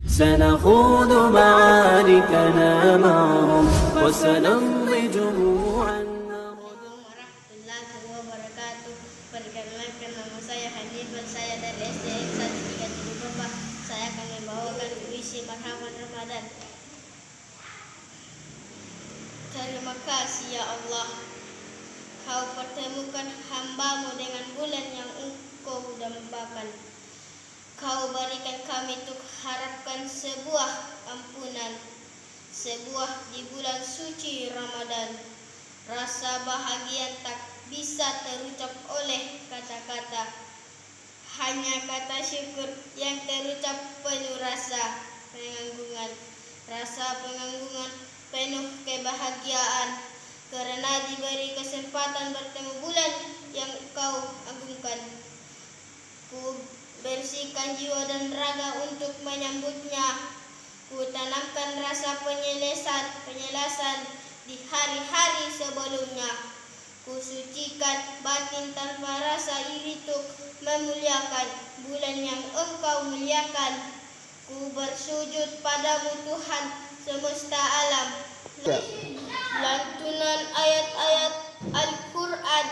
سنخوض معاركنا معهم وسنمضي جموعا. Warahmatullahi wabarakatuh. Perkenalkan nama saya Hanifan, saya dari SDN 137 Bapak. Saya akan membawakan puisi Marhaban Ramadan. Terima kasih ya Allah, Kau pertemukan hambamu dengan bulan yang Engkau dambakan. Kau berikan kami untuk harapkan sebuah ampunan, sebuah di bulan suci Ramadan. Rasa bahagia tak bisa terucap oleh kata-kata, hanya kata syukur yang terucap penuh rasa pengagumkan. Rasa pengagumkan penuh kebahagiaan karena diberi kesempatan bertemu bulan yang Kau agungkan. Ku bersihkan jiwa dan raga untuk menyambutnya. Ku tanamkan rasa penyelasan di hari-hari sebelumnya. Ku sucikan batin tanpa rasa iri untuk memuliakan bulan yang Engkau muliakan. Ku bersujud padamu Tuhan semesta alam. Lantunan ayat-ayat Al-Quran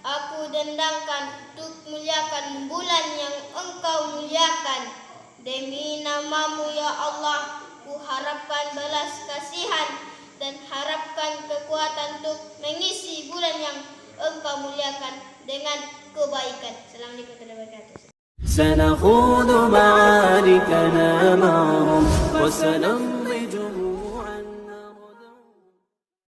aku dendangkan untuk muliakan bulan yang Engkau muliakan. Demi namamu ya Allah, ku harapkan belas kasihan dan harapkan kekuatan untuk mengisi bulan yang Engkau muliakan dengan kebaikan. Assalamualaikum warahmatullahi wabarakatuh. سنخوض معاركنا معهم وسنمضي